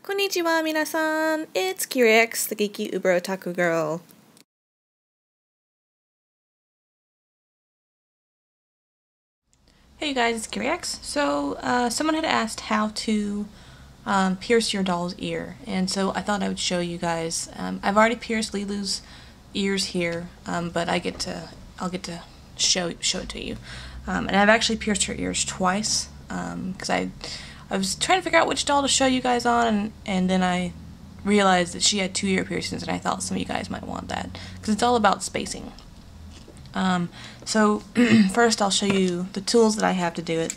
Konnichiwa, minasan. It's Kireix, the geeky uber otaku girl. Hey you guys, it's Kireix. So, someone had asked how to pierce your doll's ear, and so I thought I would show you guys. I've already pierced Lilu's ears here, but I'll get to show it to you. And I've actually pierced her ears twice, because I was trying to figure out which doll to show you guys on, and then I realized that she had 2 ear piercings, and I thought some of you guys might want that, because it's all about spacing. So first I'll show you the tools that I have to do it.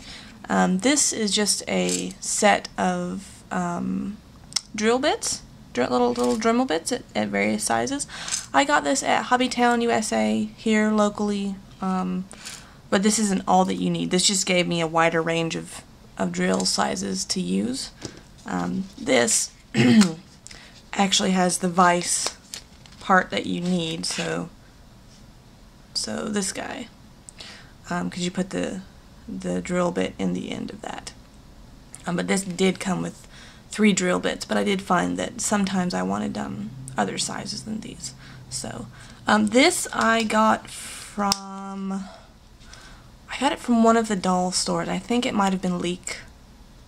This is just a set of drill bits, little Dremel bits at various sizes. I got this at Hobbytown, USA, here locally, but this isn't all that you need. This just gave me a wider range of drill sizes to use. This actually has the vise part that you need, so this guy, because you put the drill bit in the end of that. But this did come with 3 drill bits, but I did find that sometimes I wanted other sizes than these. So this I got from one of the doll stores. I think it might have been Leak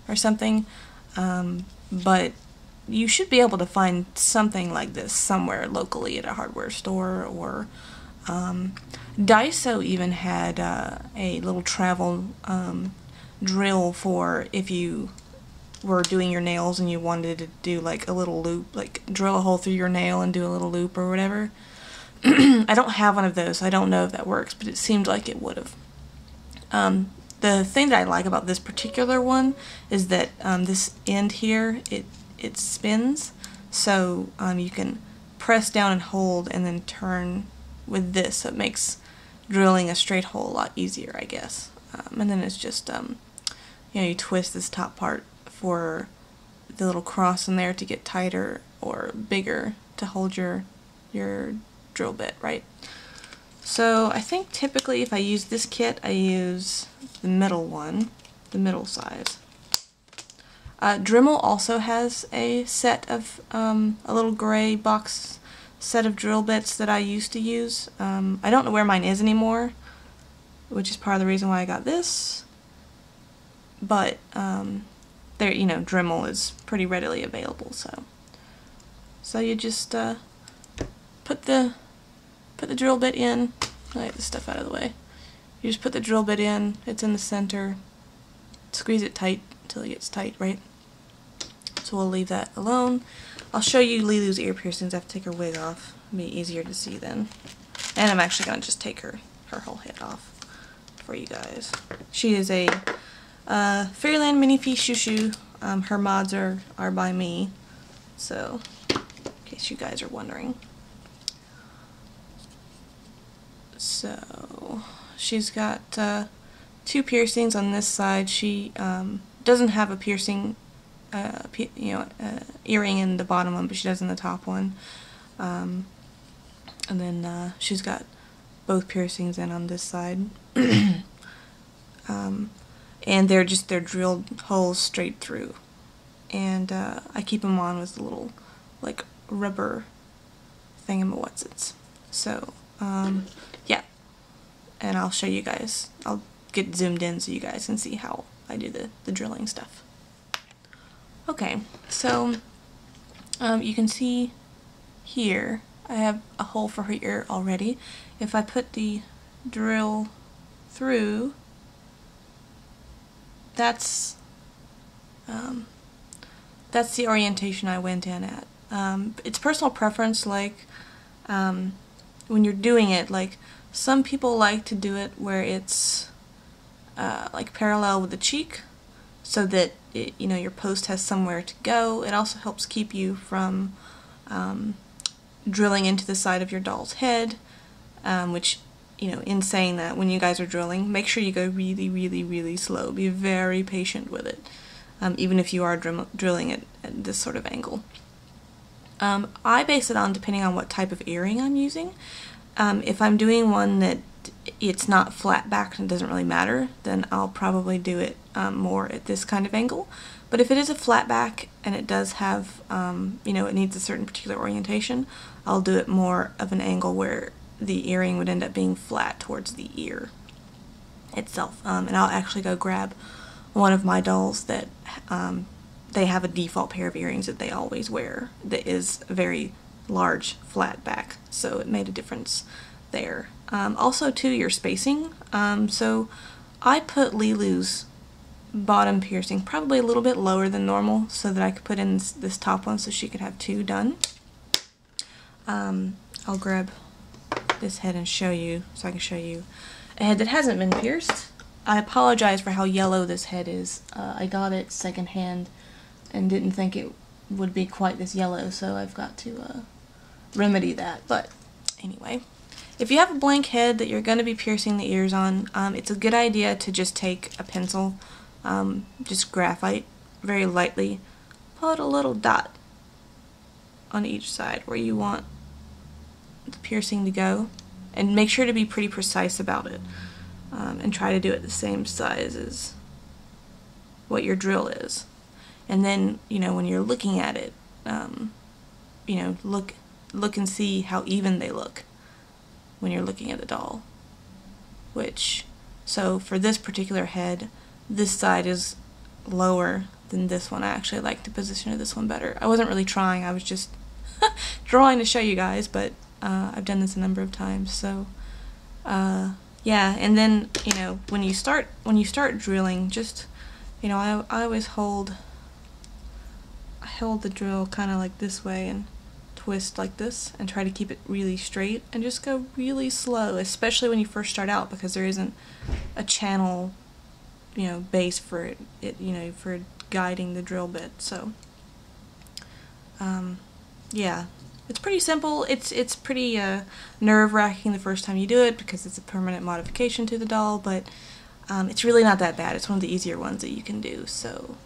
or something, but you should be able to find something like this somewhere locally at a hardware store, or Daiso even had a little travel drill for if you were doing your nails and you wanted to do like a little loop, like drill a hole through your nail and do a little loop or whatever. I don't have one of those, so I don't know if that works, but it seemed like it would have. The thing that I like about this particular one is that this end here, it spins, so you can press down and hold and then turn with this, so it makes drilling a straight hole a lot easier, I guess. And then it's just, you twist this top part for the little cross in there to get tighter or bigger to hold your drill bit, right? So I think typically if I use this kit, I use the middle one, the middle size. Dremel also has a set of a little gray box set of drill bits that I used to use. I don't know where mine is anymore, which is part of the reason why I got this, but there, Dremel is pretty readily available, so you just put the drill bit in. I'll get this stuff out of the way. You just put the drill bit in, it's in the center, squeeze it tight until it gets tight, right? So we'll leave that alone. I'll show you Lilu's ear piercings. I have to take her wig off. It'll be easier to see then. And I'm actually going to just take her whole head off for you guys. She is a Fairyland Mini Fiche Shushu. Her mods are by me, so in case you guys are wondering. So she's got 2 piercings on this side. She doesn't have a piercing earring in the bottom one, but she does in the top one. And then she's got both piercings in on this side. And they're drilled holes straight through. And I keep them on with a little like rubber thingamawhatsits. So yeah, and I'll show you guys. I'll get zoomed in so you guys can see how I do the drilling stuff. Okay, so you can see here I have a hole for her ear already. If I put the drill through, that's the orientation I went in at. It's personal preference, like when you're doing it, like some people like to do it where it's like parallel with the cheek, so that your post has somewhere to go. It also helps keep you from drilling into the side of your doll's head, which, in saying that, when you guys are drilling, make sure you go really, really, really slow. Be very patient with it, even if you are drilling it at this sort of angle. I base it on depending on what type of earring I'm using. If I'm doing one that it's not flat back and it doesn't really matter, then I'll probably do it more at this kind of angle. But if it is a flat back and it does have, you know, it needs a certain particular orientation, I'll do it more of an angle where the earring would end up being flat towards the ear itself. And I'll actually go grab one of my dolls that they have a default pair of earrings that they always wear that is a very large flat back, so it made a difference there. Also too, your spacing. So I put Lilu's bottom piercing probably a little bit lower than normal so that I could put in this top one so she could have 2 done. I'll grab this head and show you, so I can show you a head that hasn't been pierced. I apologize for how yellow this head is. I got it secondhand and didn't think it would be quite this yellow, so I've got to remedy that. But anyway, if you have a blank head that you're going to be piercing the ears on, it's a good idea to just take a pencil, just graphite, very lightly, put a little dot on each side where you want the piercing to go, and make sure to be pretty precise about it, and try to do it the same size as what your drill is. And then, you know, when you're looking at it, you know, look and see how even they look when you're looking at the doll. So for this particular head, this side is lower than this one. I actually like the position of this one better. I wasn't really trying, I was just drawing to show you guys, but I've done this a number of times. So yeah, and then, you know, when you start drilling, just, you know, I always hold the drill kind of like this way and twist like this and try to keep it really straight and just go really slow, especially when you first start out, because there isn't a channel, you know, base for it, you know, for guiding the drill bit. So yeah, it's pretty simple. It's pretty nerve-wracking the first time you do it because it's a permanent modification to the doll, but it's really not that bad. It's one of the easier ones that you can do. So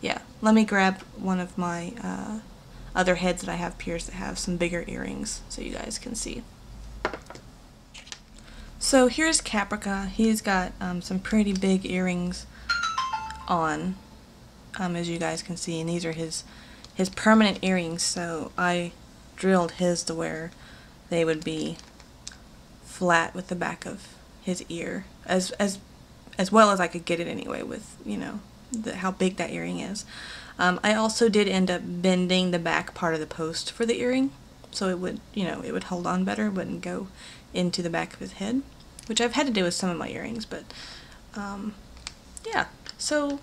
yeah, let me grab one of my other heads that I have pierced that have some bigger earrings so you guys can see. So here's Caprica. He's got some pretty big earrings on, as you guys can see, and these are his permanent earrings, so I drilled his to where they would be flat with the back of his ear, as well as I could get it anyway with, you know, how big that earring is. I also did end up bending the back part of the post for the earring, so it would, you know, it would hold on better, wouldn't go into the back of his head, which I've had to do with some of my earrings, but yeah, so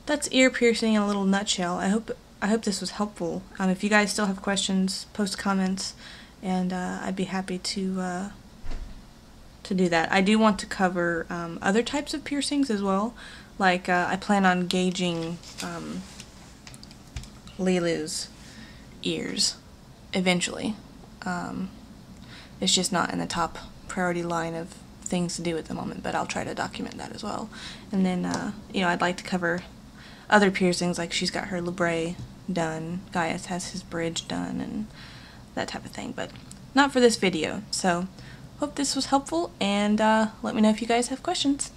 that's ear piercing in a little nutshell. I hope this was helpful. If you guys still have questions, post comments, and I'd be happy to do that. I do want to cover other types of piercings as well. Like I plan on gauging Lilu's ears eventually. It's just not in the top priority line of things to do at the moment, but I'll try to document that as well. And then, you know, I'd like to cover other piercings, like she's got her labrae done, Gaius has his bridge done, and that type of thing, but not for this video. So, hope this was helpful, and let me know if you guys have questions.